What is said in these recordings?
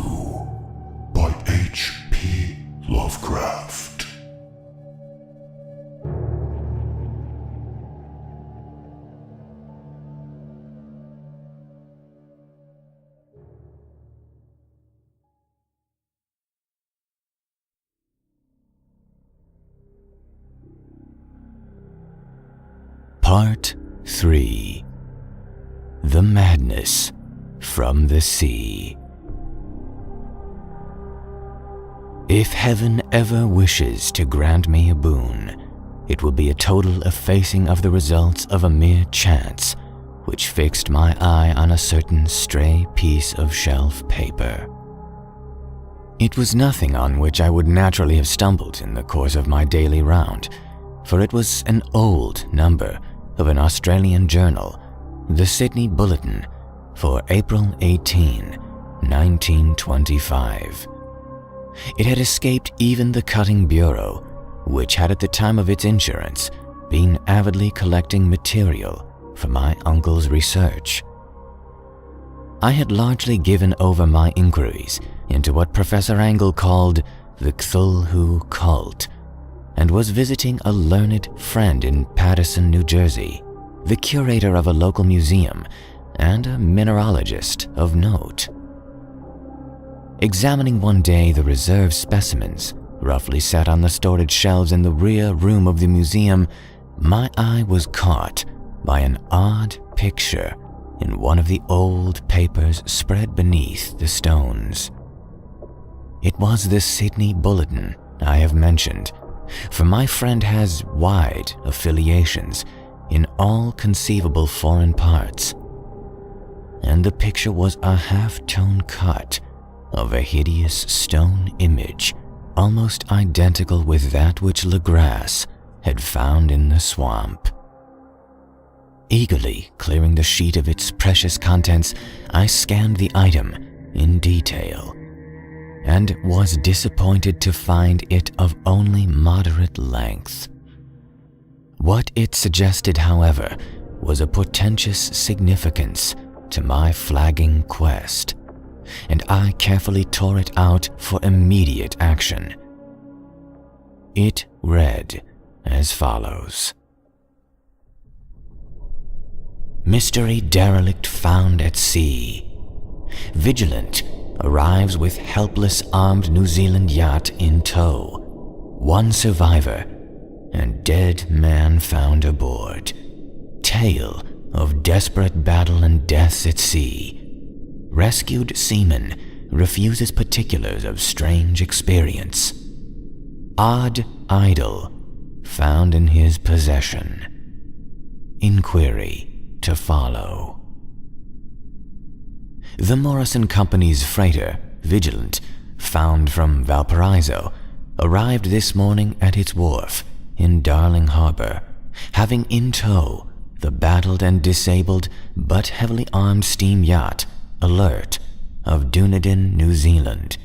Cthulhu by H.P. Lovecraft. Part 3. The Madness from the Sea. If heaven ever wishes to grant me a boon, it will be a total effacing of the results of a mere chance which fixed my eye on a certain stray piece of shelf paper. It was nothing on which I would naturally have stumbled in the course of my daily round, for it was an old number of an Australian journal, the Sydney Bulletin, for April 18, 1925. It had escaped even the cutting bureau, which had at the time of its insurance been avidly collecting material for my uncle's research. I had largely given over my inquiries into what Professor Angle called the Cthulhu cult, and was visiting a learned friend in Paterson, New Jersey, the curator of a local museum and a mineralogist of note. Examining one day the reserve specimens roughly set on the storage shelves in the rear room of the museum, my eye was caught by an odd picture in one of the old papers spread beneath the stones. It was the Sydney Bulletin I have mentioned, for my friend has wide affiliations in all conceivable foreign parts, and the picture was a half-tone cut of a hideous stone image almost identical with that which Legrasse had found in the swamp. Eagerly clearing the sheet of its precious contents, I scanned the item in detail, and was disappointed to find it of only moderate length. What it suggested, however, was a portentous significance to my flagging quest, and I carefully tore it out for immediate action. It read as follows: Mystery derelict found at sea. Vigilant arrives with helpless armed New Zealand yacht in tow. One survivor and dead man found aboard. Tale of desperate battle and deaths at sea. Rescued seaman refuses particulars of strange experience. Odd idol found in his possession. Inquiry to follow. The Morrison Company's freighter, Vigilant, found from Valparaiso, arrived this morning at its wharf in Darling Harbor, having in tow the battled and disabled but heavily armed steam yacht Alert of Dunedin, New Zealand,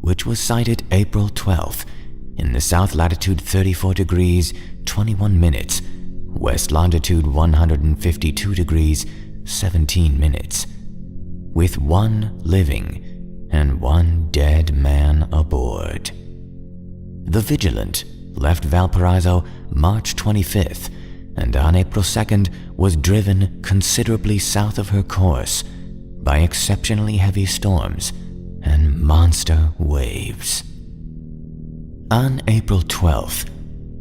which was sighted April 12th in the south latitude 34 degrees 21 minutes, west longitude 152 degrees 17 minutes, with one living and one dead man aboard. The Vigilant left Valparaiso March 25th, and on April 2nd was driven considerably south of her course by exceptionally heavy storms and monster waves. On April 12th,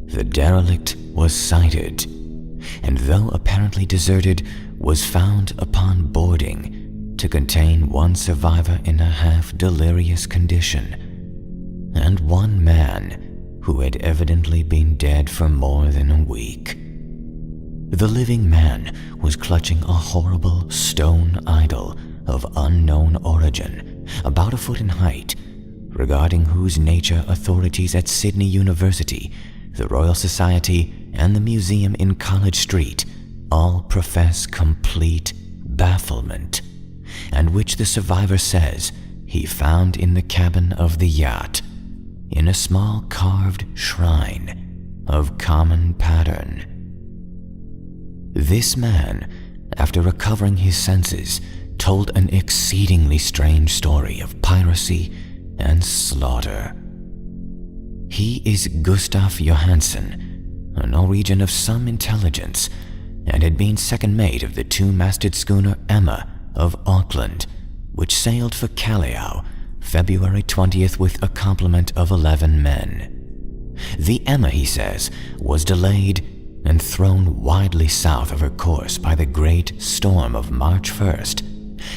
the derelict was sighted, and though apparently deserted, was found upon boarding to contain one survivor in a half-delirious condition, and one man who had evidently been dead for more than a week. The living man was clutching a horrible stone idol of unknown origin, about a foot in height, regarding whose nature authorities at Sydney University, the Royal Society, and the museum in College Street all profess complete bafflement, and which the survivor says he found in the cabin of the yacht, in a small carved shrine of common pattern. This man, after recovering his senses, told an exceedingly extremely strange story of piracy and slaughter. He is Gustaf Johansen, a Norwegian of some intelligence, and had been second mate of the two-masted schooner Emma of Auckland, which sailed for Callao February 20th with a complement of 11 men. The Emma, he says, was delayed and thrown widely south of her course by the great storm of March 1st,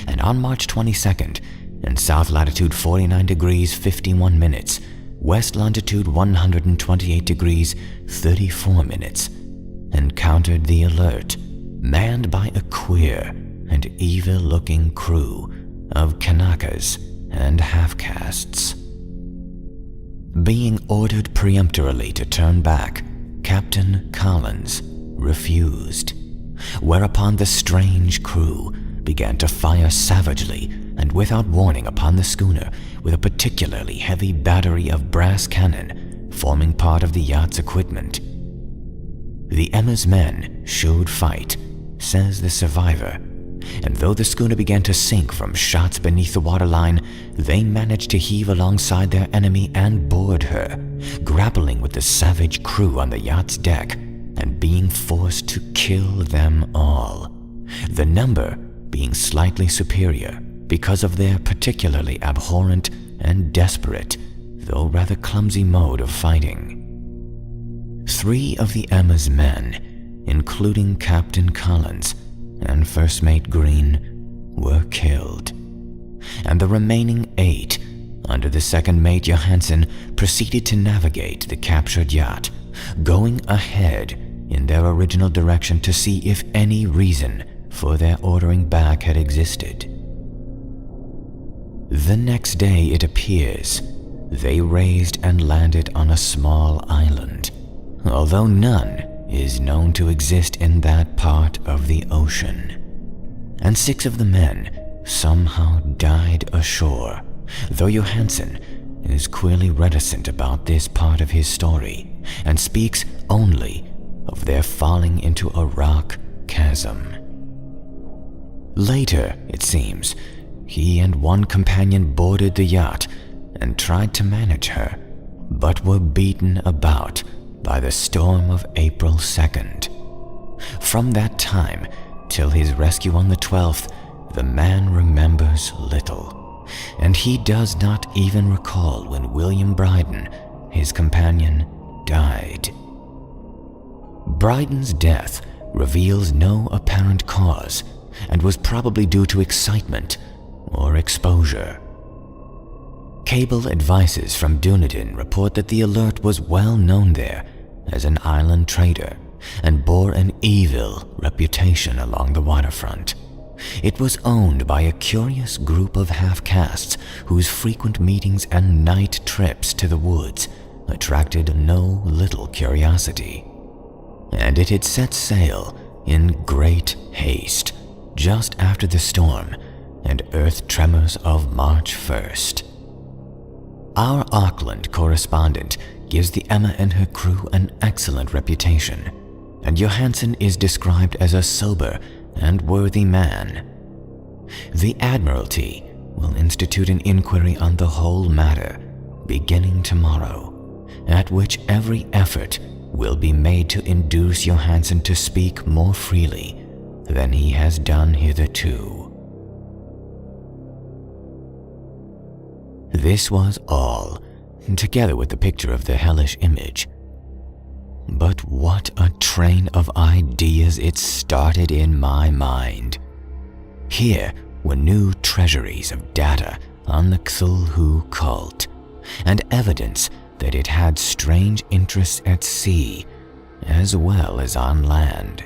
and on March 22nd, in south latitude 49 degrees 51 minutes, west longitude 128 degrees 34 minutes, encountered the Alert, manned by a queer and evil-looking crew of Kanakas and half-castes. Being ordered peremptorily to turn back, Captain Collins refused, whereupon the strange crew began to fire savagely and without warning upon the schooner with a particularly heavy battery of brass cannon forming part of the yacht's equipment. The Emma's men showed fight, says the survivor, and though the schooner began to sink from shots beneath the waterline, they managed to heave alongside their enemy and board her, grappling with the savage crew on the yacht's deck and being forced to kill them all, the number being slightly superior because of their particularly abhorrent and desperate, though rather clumsy mode of fighting. 3 of the Emma's men, including Captain Collins and First Mate Green, were killed, and the remaining 8, under the second mate Johansen, proceeded to navigate the captured yacht, going ahead in their original direction to see if any reason for their ordering back had existed. The next day, it appears, they raised and landed on a small island, although none is known to exist in that part of the ocean. And 6 of the men somehow died ashore, though Johansen is queerly reticent about this part of his story and speaks only of their falling into a rock chasm. Later, it seems, he and one companion boarded the yacht and tried to manage her, but were beaten about by the storm of April 2nd. From that time till his rescue on the 12th, the man remembers little, and he does not even recall when William Bryden, his companion, died. Bryden's death reveals no apparent cause and was probably due to excitement or exposure. Cable advices from Dunedin report that the Alert was well known there as an island trader and bore an evil reputation along the waterfront. It was owned by a curious group of half-castes whose frequent meetings and night trips to the woods attracted no little curiosity. And it had set sail in great haste just after the storm and earth tremors of March 1st. Our Auckland correspondent gives the Emma and her crew an excellent reputation, and Johansen is described as a sober and worthy man. The Admiralty will institute an inquiry on the whole matter beginning tomorrow, at which every effort will be made to induce Johansen to speak more freely than he has done hitherto. This was all, together with the picture of the hellish image. But what a train of ideas it started in my mind. Here were new treasuries of data on the Cthulhu cult, and evidence that it had strange interests at sea as well as on land.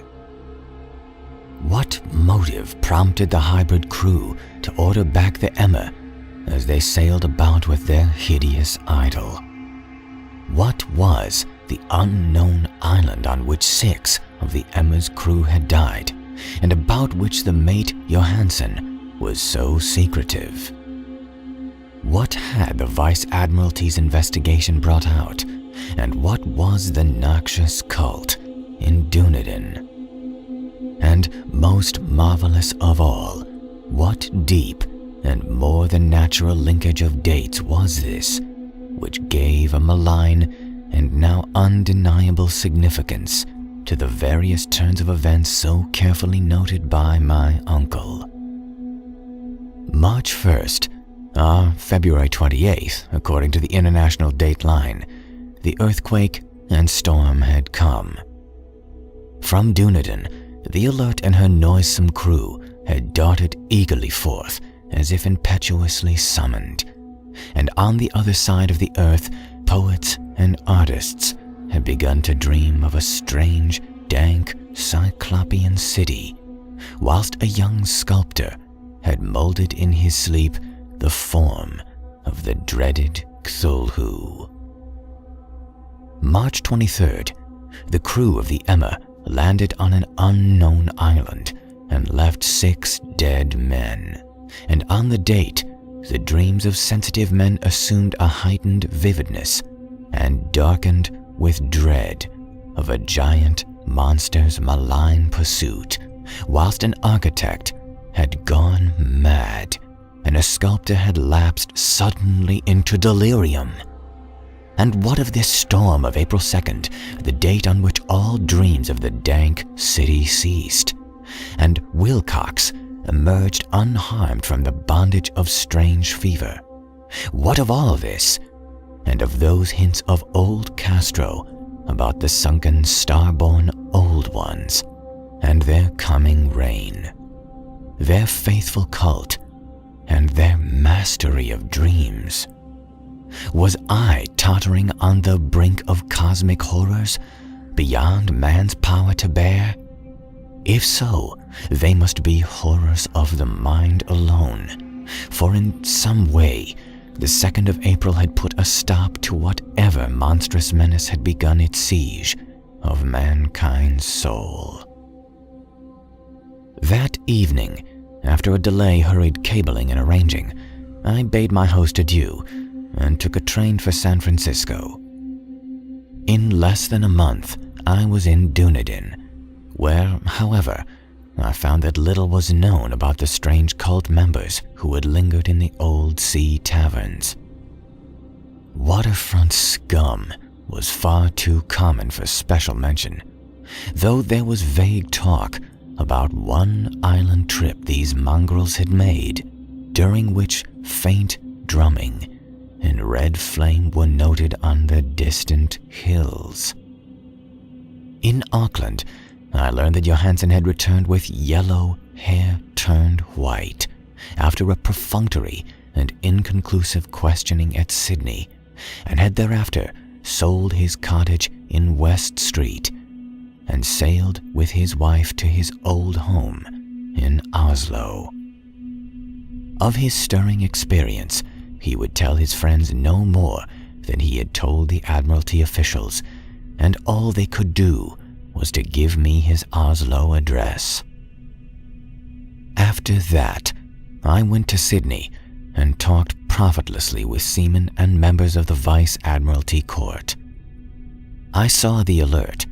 What motive prompted the hybrid crew to order back the Emma as they sailed about with their hideous idol? What was the unknown island on which 6 of the Emma's crew had died, and about which the mate Johansen was so secretive? What had the Vice Admiralty's investigation brought out, and what was the noxious cult in Dunedin? And most marvelous of all, what deep and more than natural linkage of dates was this, which gave a malign and now undeniable significance to the various turns of events so carefully noted by my uncle. March 1st, February 28th, according to the international date line, the earthquake and storm had come. From Dunedin, the Alert and her noisome crew had darted eagerly forth as if impetuously summoned, and on the other side of the earth, poets and artists had begun to dream of a strange, dank, cyclopean city, whilst a young sculptor had molded in his sleep the form of the dreaded Cthulhu. March 23rd, the crew of the Emma landed on an unknown island and left 6 dead men, and on the date, the dreams of sensitive men assumed a heightened vividness and darkened with dread of a giant monster's malign pursuit, whilst an architect had gone mad and a sculptor had lapsed suddenly into delirium. And what of this storm of April 2nd, the date on which all dreams of the dank city ceased, and Wilcox emerged unharmed from the bondage of strange fever? What of all this, and of those hints of old Castro about the sunken star-born old ones and their coming reign, their faithful cult, and their mastery of dreams? Was I tottering on the brink of cosmic horrors beyond man's power to bear? If so, they must be horrors of the mind alone, for in some way, the 2nd of April had put a stop to whatever monstrous menace had begun its siege of mankind's soul. That evening, after a delay hurried cabling and arranging, I bade my host adieu and took a train for San Francisco. In less than a month, I was in Dunedin, where, however, I found that little was known about the strange cult members who had lingered in the old sea taverns. Waterfront scum was far too common for special mention, though there was vague talk about one island trip these mongrels had made, during which faint drumming and red flame were noted on the distant hills. In Auckland, I learned that Johansen had returned with yellow hair turned white after a perfunctory and inconclusive questioning at Sydney, and had thereafter sold his cottage in West Street and sailed with his wife to his old home in Oslo. Of his stirring experience, he would tell his friends no more than he had told the Admiralty officials, and all they could do was to give me his Oslo address. After that, I went to Sydney and talked profitlessly with seamen and members of the Vice Admiralty Court. I saw the Alert,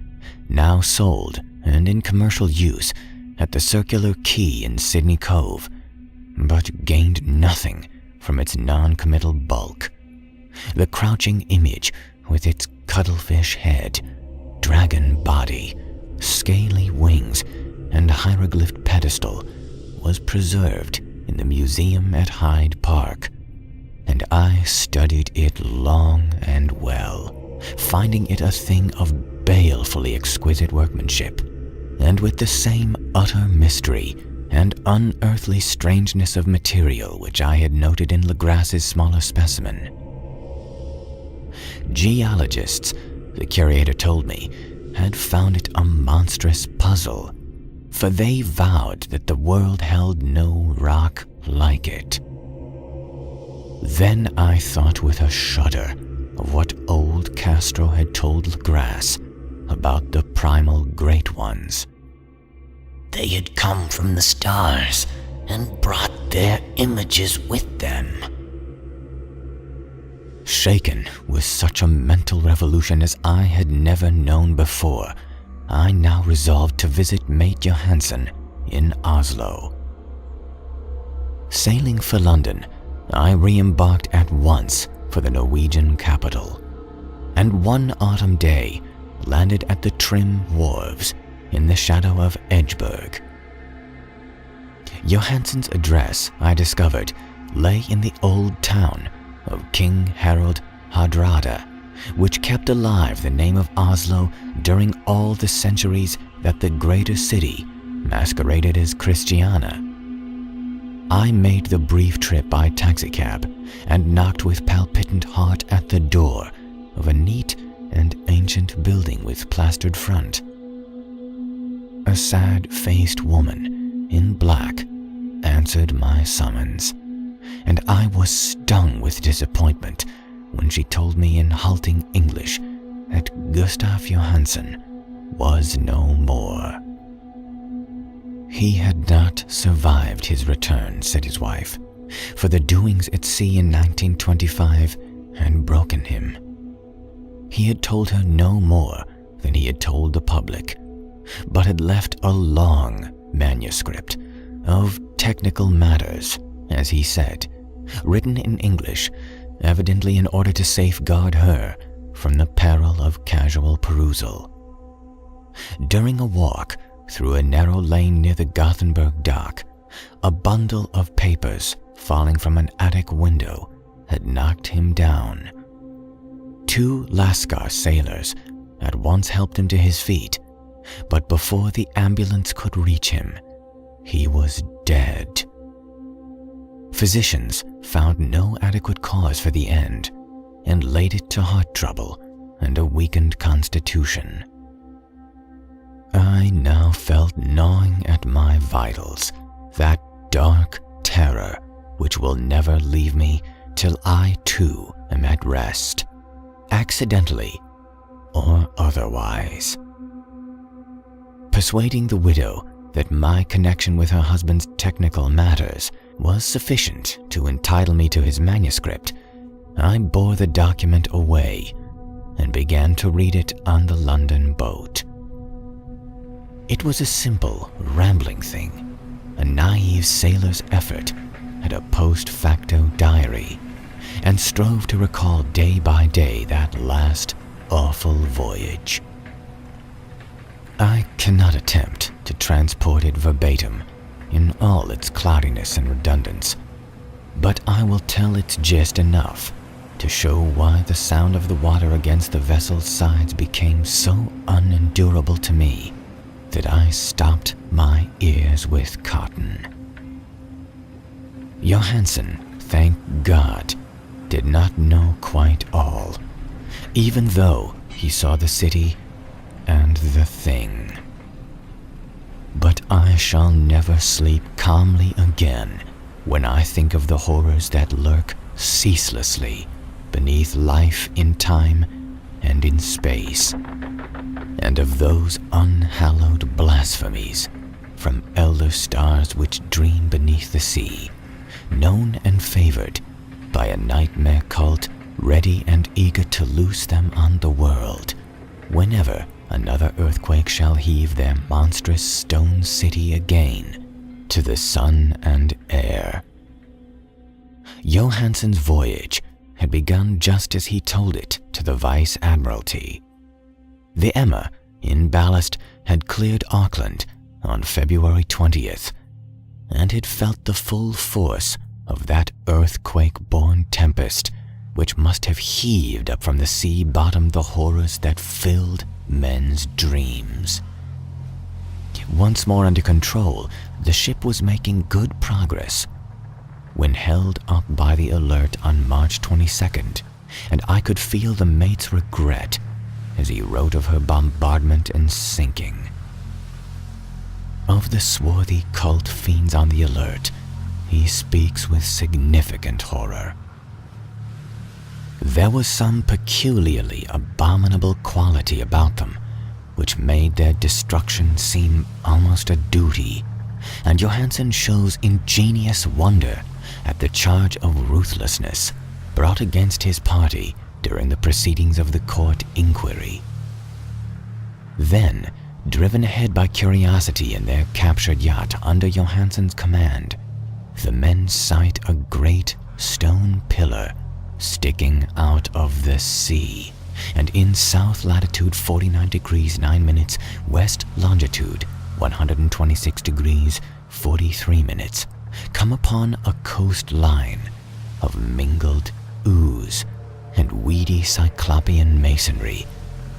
now sold and in commercial use, at the Circular Quay in Sydney Cove, but gained nothing from its non-committal bulk. The crouching image with its cuttlefish head, dragon body, scaly wings, and hieroglyph pedestal was preserved in the museum at Hyde Park, and I studied it long and well, finding it a thing of balefully exquisite workmanship, and with the same utter mystery and unearthly strangeness of material which I had noted in Legras's smaller specimen. Geologists, the curator told me, had found it a monstrous puzzle, for they vowed that the world held no rock like it. Then I thought with a shudder of what old Castro had told Legras about the primal Great Ones. They had come from the stars and brought their images with them. Shaken with such a mental revolution as I had never known before, I now resolved to visit Mate Johansen in Oslo. Sailing for London, I re-embarked at once for the Norwegian capital, and one autumn day landed at the trim wharves in the shadow of Edgeburg. Johansen's address, I discovered, lay in the old town of King Harald Hardrada, which kept alive the name of Oslo during all the centuries that the greater city masqueraded as Christiana. I made the brief trip by taxicab and knocked with palpitant heart at the door of a neat and ancient building with plastered front. A sad-faced woman in black answered my summons, and I was stung with disappointment when she told me in halting English that Gustaf Johansen was no more. He had not survived his return, said his wife, for the doings at sea in 1925 had broken him. He had told her no more than he had told the public, but had left a long manuscript of technical matters, as he said, written in English, evidently in order to safeguard her from the peril of casual perusal. During a walk through a narrow lane near the Gothenburg dock, a bundle of papers falling from an attic window had knocked him down. 2 Lascar sailors at once helped him to his feet, but before the ambulance could reach him, he was dead. Physicians found no adequate cause for the end and laid it to heart trouble and a weakened constitution. I now felt gnawing at my vitals that dark terror which will never leave me till I too am at rest, accidentally or otherwise. Persuading the widow that my connection with her husband's technical matters was sufficient to entitle me to his manuscript, I bore the document away and began to read it on the London boat. It was a simple, rambling thing, a naive sailor's effort at a post-facto diary, and strove to recall day by day that last awful voyage. I cannot attempt to transport it verbatim in all its cloudiness and redundance, but I will tell its gist enough to show why the sound of the water against the vessel's sides became so unendurable to me that I stopped my ears with cotton. Johansen, thank God, did not know quite all, even though he saw the city and the thing. But I shall never sleep calmly again when I think of the horrors that lurk ceaselessly beneath life in time and in space, and of those unhallowed blasphemies from elder stars which dream beneath the sea, known and favored by a nightmare cult ready and eager to loose them on the world whenever another earthquake shall heave their monstrous stone city again to the sun and air. Johansen's voyage had begun just as he told it to the Vice Admiralty. The Emma, in ballast, had cleared Auckland on February 20th, and had felt the full force of that earthquake-born tempest which must have heaved up from the sea bottom the horrors that filled men's dreams. Once more under control, the ship was making good progress when held up by the alert on March 22nd, and I could feel the mate's regret as he wrote of her bombardment and sinking. Of the swarthy cult fiends on the alert, he speaks with significant horror. There was some peculiarly abominable quality about them which made their destruction seem almost a duty, and Johansen shows ingenious wonder at the charge of ruthlessness brought against his party during the proceedings of the court inquiry. Then, driven ahead by curiosity in their captured yacht under Johansen's command, the men sight a great stone pillar sticking out of the sea, and in south latitude 49 degrees 9 minutes, west longitude 126 degrees 43 minutes, come upon a coastline of mingled ooze and weedy cyclopean masonry,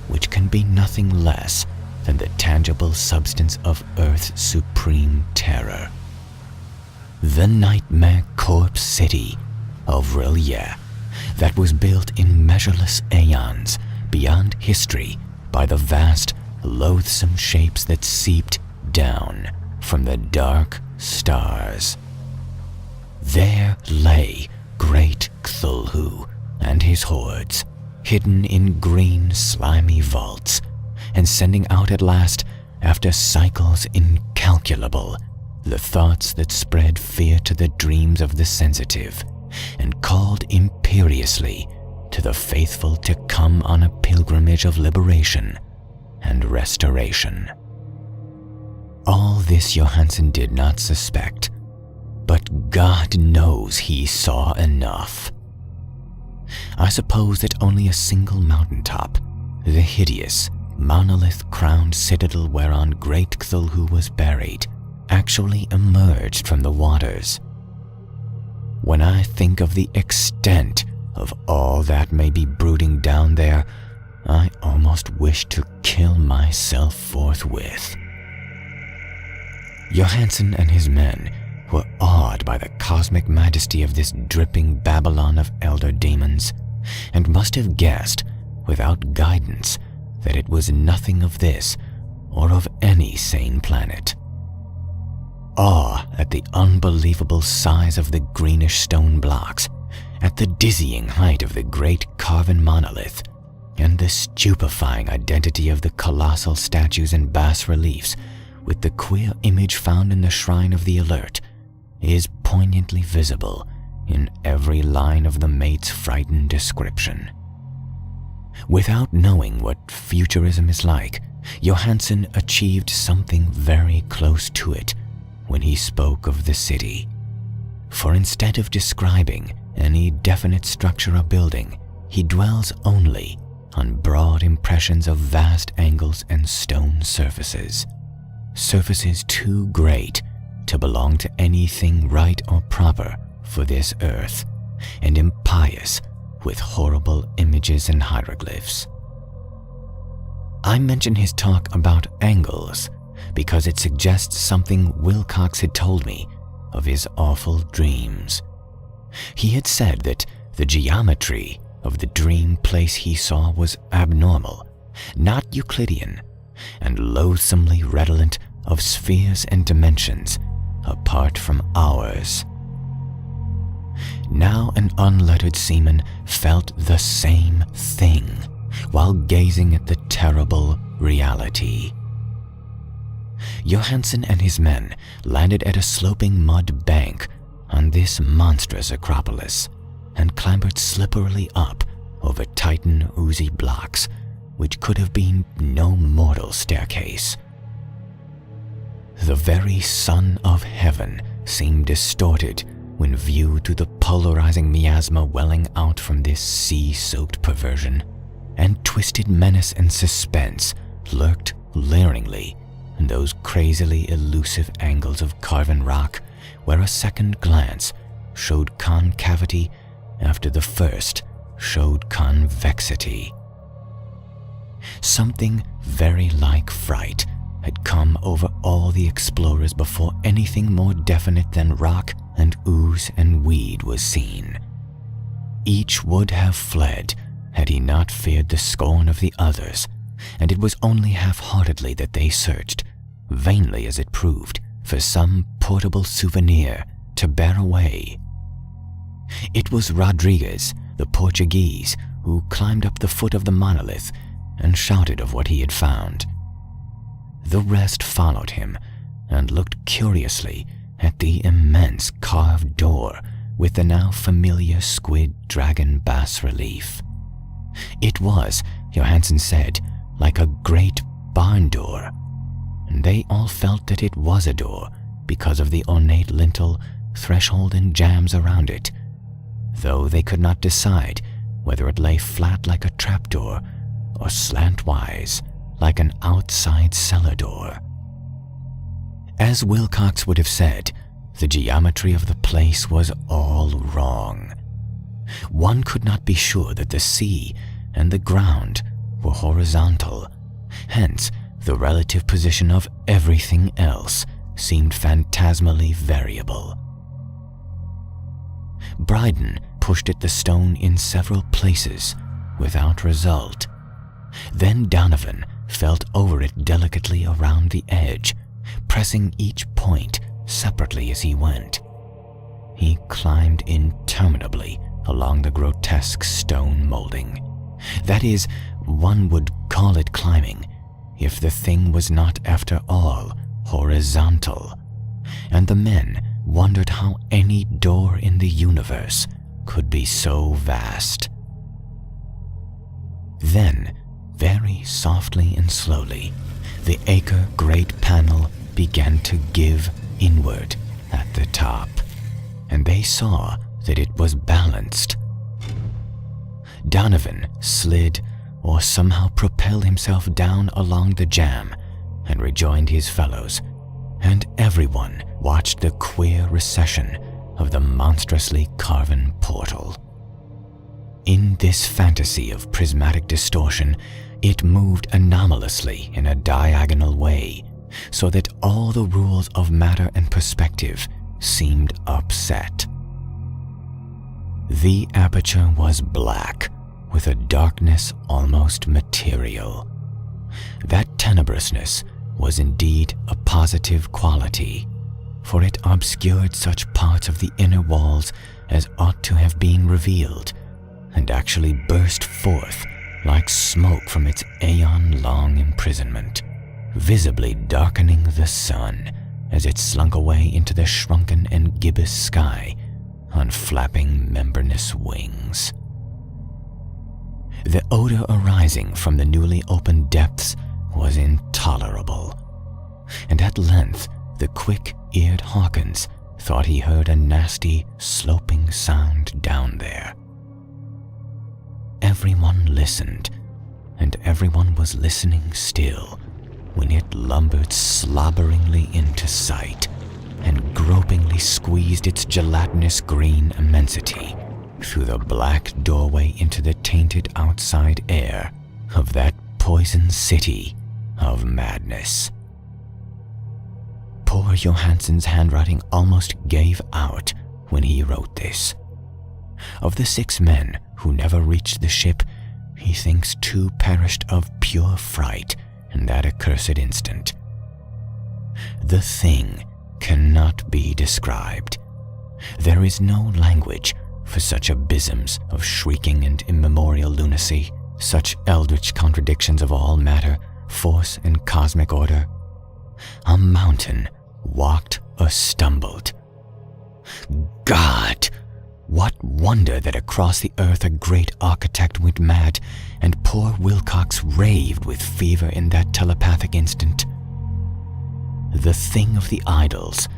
which can be nothing less than the tangible substance of Earth's supreme terror. The nightmare corpse city of Rillier, that was built in measureless aeons beyond history by the vast, loathsome shapes that seeped down from the dark stars. There lay great Cthulhu and his hordes, hidden in green, slimy vaults, and sending out at last, after cycles incalculable, the thoughts that spread fear to the dreams of the sensitive, and called imperiously to the faithful to come on a pilgrimage of liberation and restoration. All this Johansen did not suspect, but God knows he saw enough. I suppose that only a single mountaintop, the hideous, monolith-crowned citadel whereon great Cthulhu was buried, actually emerged from the waters. When I think of the extent of all that may be brooding down there, I almost wish to kill myself forthwith. Johansen and his men were awed by the cosmic majesty of this dripping Babylon of elder demons, and must have guessed, without guidance, that it was nothing of this or of any sane planet. Awe at the unbelievable size of the greenish stone blocks, at the dizzying height of the great carven monolith, and the stupefying identity of the colossal statues and bas-reliefs with the queer image found in the Shrine of the Alert, is poignantly visible in every line of the mate's frightened description. Without knowing what futurism is like, Johansen achieved something very close to it when he spoke of the city. For instead of describing any definite structure or building, he dwells only on broad impressions of vast angles and stone surfaces. Surfaces too great to belong to anything right or proper for this earth, and impious with horrible images and hieroglyphs. I mention his talk about angles because it suggests something Wilcox had told me of his awful dreams. He had said that the geometry of the dream place he saw was abnormal, not Euclidean, and loathsomely redolent of spheres and dimensions apart from ours. Now an unlettered seaman felt the same thing while gazing at the terrible reality. Johansen and his men landed at a sloping mud bank on this monstrous acropolis and clambered slipperily up over Titan oozy blocks, which could have been no mortal staircase. The very sun of heaven seemed distorted when viewed through the polarizing miasma welling out from this sea-soaked perversion, and twisted menace and suspense lurked leeringly in those crazily elusive angles of carven rock where a second glance showed concavity after the first showed convexity. Something very like fright had come over all the explorers before anything more definite than rock and ooze and weed was seen. Each would have fled had he not feared the scorn of the others, and it was only half-heartedly that they searched, vainly as it proved, for some portable souvenir to bear away. It was Rodriguez, the Portuguese, who climbed up the foot of the monolith and shouted of what he had found. The rest followed him and looked curiously at the immense carved door with the now familiar squid dragon bas-relief. It was, Johansen said, like a great barn door, and they all felt that it was a door because of the ornate lintel threshold and jambs around it, though they could not decide whether it lay flat like a trapdoor or slantwise like an outside cellar door. As Wilcox would have said, the geometry of the place was all wrong. One could not be sure that the sea and the ground were horizontal, hence the relative position of everything else seemed phantasmally variable. Bryden pushed at the stone in several places without result. Then Donovan felt over it delicately around the edge, pressing each point separately as he went. He climbed interminably along the grotesque stone molding. That is, one would call it climbing if the thing was not, after all, horizontal, and the men wondered how any door in the universe could be so vast. Then, very softly and slowly, the acre-great panel began to give inward at the top, and they saw that it was balanced. Donovan slid or somehow propelled himself down along the jamb and rejoined his fellows, and everyone watched the queer recession of the monstrously carven portal. In this fantasy of prismatic distortion, it moved anomalously in a diagonal way, so that all the rules of matter and perspective seemed upset. The aperture was black, with a darkness almost material. That tenebrousness was indeed a positive quality, for it obscured such parts of the inner walls as ought to have been revealed, and actually burst forth like smoke from its aeon-long imprisonment, visibly darkening the sun as it slunk away into the shrunken and gibbous sky on flapping membranous wings. The odor arising from the newly opened depths was intolerable, and at length the quick-eared Hawkins thought he heard a nasty, sloping sound down there. Everyone listened, and everyone was listening still when it lumbered slobberingly into sight and gropingly squeezed its gelatinous green immensity through the black doorway into the tainted outside air of that poison city of madness. Poor Johansen's handwriting almost gave out when he wrote this. Of the 6 men who never reached the ship, he thinks 2 perished of pure fright in that accursed instant. The thing cannot be described. There is no language for such abysms of shrieking and immemorial lunacy, such eldritch contradictions of all matter, force, and cosmic order. A mountain walked or stumbled. God! What wonder that across the earth a great architect went mad, and poor Wilcox raved with fever in that telepathic instant. The thing of the idols,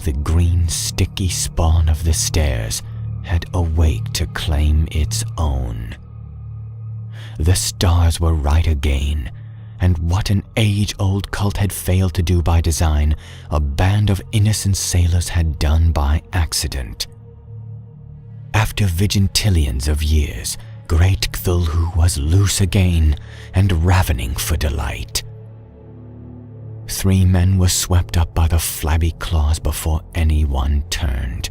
the green sticky spawn of the stairs, had awaked to claim its own. The stars were right again, and what an age-old cult had failed to do by design, a band of innocent sailors had done by accident. After vigintillions of years, great Cthulhu was loose again and ravening for delight. 3 men were swept up by the flabby claws before anyone turned.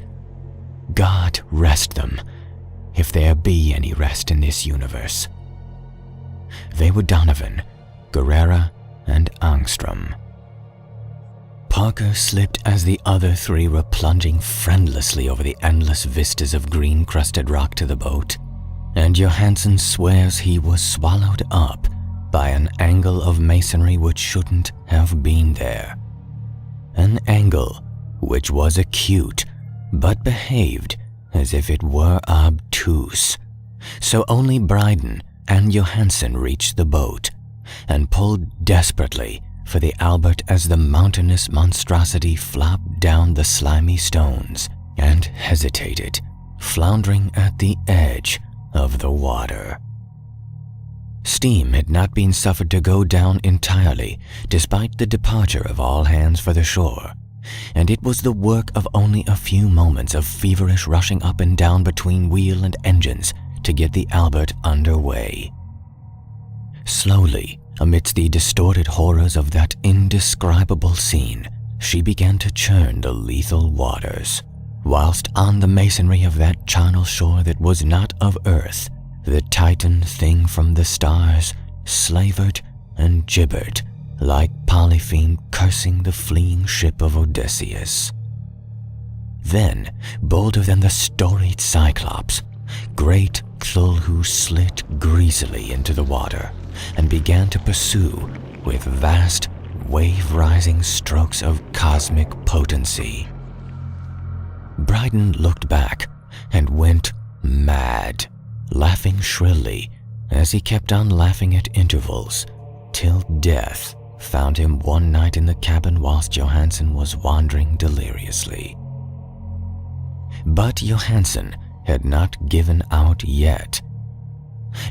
God rest them, if there be any rest in this universe. They were Donovan, Guerrera, and Angstrom. Parker slipped as the other 3 were plunging friendlessly over the endless vistas of green-crusted rock to the boat, and Johansen swears he was swallowed up by an angle of masonry which shouldn't have been there. An angle which was acute, but behaved as if it were obtuse, so only Bryden and Johansen reached the boat, and pulled desperately for the Albert as the mountainous monstrosity flopped down the slimy stones and hesitated, floundering at the edge of the water. Steam had not been suffered to go down entirely, despite the departure of all hands for the shore, and it was the work of only a few moments of feverish rushing up and down between wheel and engines to get the Albert underway. Slowly, amidst the distorted horrors of that indescribable scene, she began to churn the lethal waters, whilst on the masonry of that charnel shore that was not of earth, the Titan thing from the stars slavered and gibbered like Polypheme cursing the fleeing ship of Odysseus. Then, bolder than the storied Cyclops, great Cthulhu slid greasily into the water and began to pursue with vast, wave-rising strokes of cosmic potency. Bryden looked back and went mad, laughing shrilly as he kept on laughing at intervals, till death found him one night in the cabin whilst Johansen was wandering deliriously. But Johansen had not given out yet.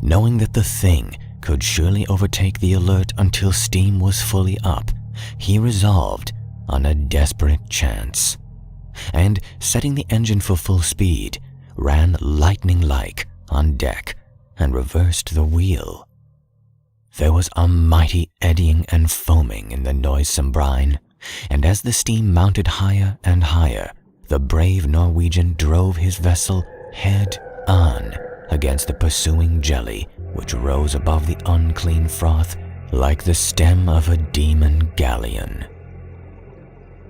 Knowing that the thing could surely overtake the Alert until steam was fully up, he resolved on a desperate chance, and setting the engine for full speed, ran lightning-like on deck and reversed the wheel. There was a mighty eddying and foaming in the noisome brine, and as the steam mounted higher and higher, the brave Norwegian drove his vessel head-on against the pursuing jelly, which rose above the unclean froth like the stem of a demon galleon.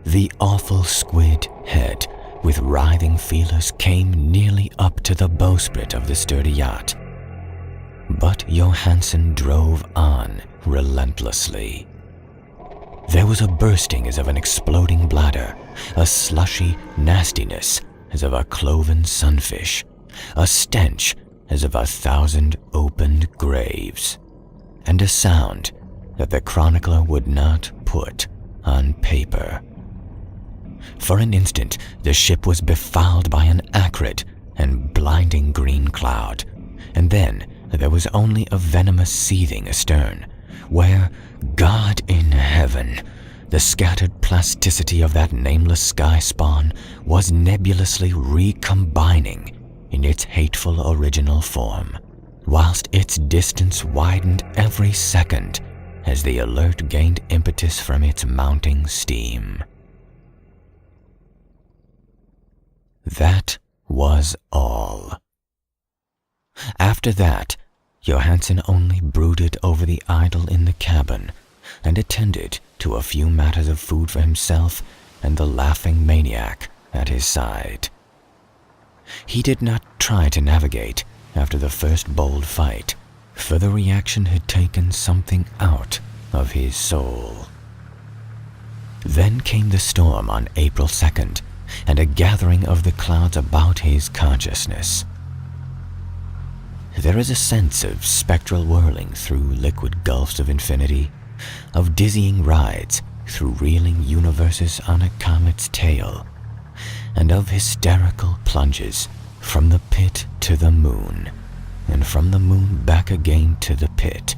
The awful squid head with writhing feelers came nearly up to the bowsprit of the sturdy yacht. But Johansen drove on relentlessly. There was a bursting as of an exploding bladder, a slushy nastiness as of a cloven sunfish, a stench as of 1,000 opened graves, and a sound that the chronicler would not put on paper. For an instant, the ship was befouled by an acrid and blinding green cloud, and then there was only a venomous seething astern, where, God in heaven, the scattered plasticity of that nameless sky spawn was nebulously recombining in its hateful original form, whilst its distance widened every second as the Alert gained impetus from its mounting steam. That was all. After that, Johansen only brooded over the idol in the cabin and attended to a few matters of food for himself and the laughing maniac at his side. He did not try to navigate after the first bold fight, for the reaction had taken something out of his soul. Then came the storm on April 2nd, and a gathering of the clouds about his consciousness. There is a sense of spectral whirling through liquid gulfs of infinity, of dizzying rides through reeling universes on a comet's tail, and of hysterical plunges from the pit to the moon, and from the moon back again to the pit,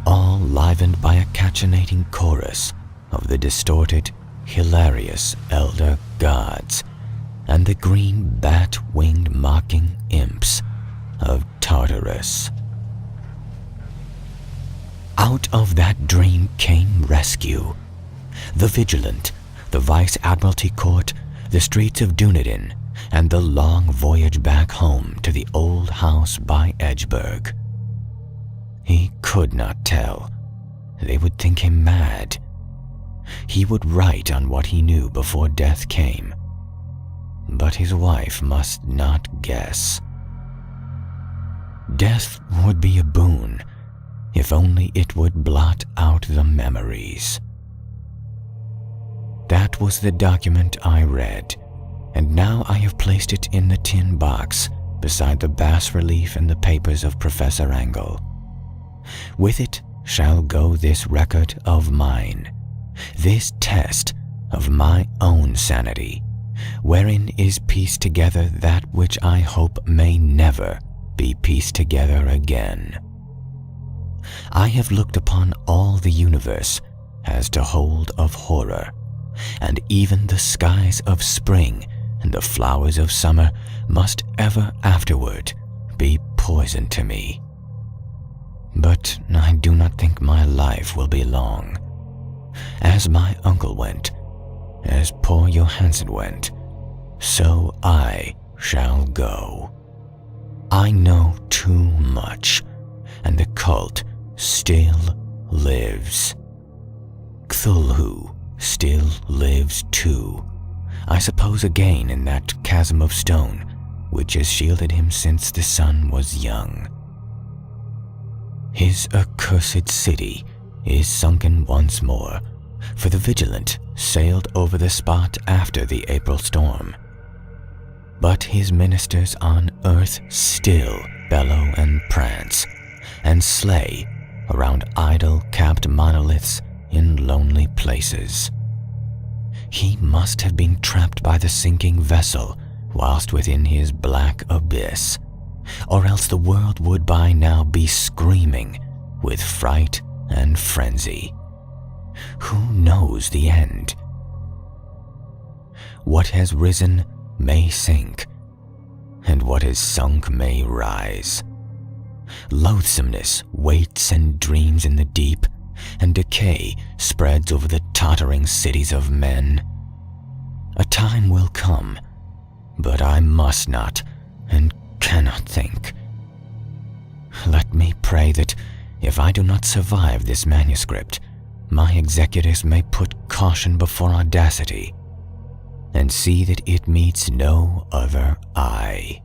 all livened by a cachinnating chorus of the distorted, hilarious elder gods and the green bat-winged mocking imps of Tartarus. Out of that dream came rescue. The Vigilant, the Vice Admiralty Court, the streets of Dunedin, and the long voyage back home to the old house by Edgeburg. He could not tell. They would think him mad. He would write on what he knew before death came. But his wife must not guess. Death would be a boon, if only it would blot out the memories. That was the document I read, and now I have placed it in the tin box beside the bas-relief and the papers of Professor Angle. With it shall go this record of mine, this test of my own sanity wherein is pieced together that which I hope may never be pieced together again. I have looked upon all the universe as to hold of horror, and even the skies of spring and the flowers of summer must ever afterward be poison to me. But I do not think my life will be long. As my uncle went, as poor Johansen went, so I shall go. I know too much, and the cult still lives. Cthulhu still lives too, I suppose again in that chasm of stone which has shielded him since the sun was young. His accursed city is sunken once more, for the Vigilant sailed over the spot after the April storm. But his ministers on earth still bellow and prance, and slay around idol capped monoliths in lonely places. He must have been trapped by the sinking vessel whilst within his black abyss, or else the world would by now be screaming with fright and frenzy. Who knows the end? What has risen may sink, and what has sunk may rise. Loathsomeness waits and dreams in the deep, and decay spreads over the tottering cities of men. A time will come, but I must not and cannot think. Let me pray that if I do not survive this manuscript, my executors may put caution before audacity, and see that it meets no other eye.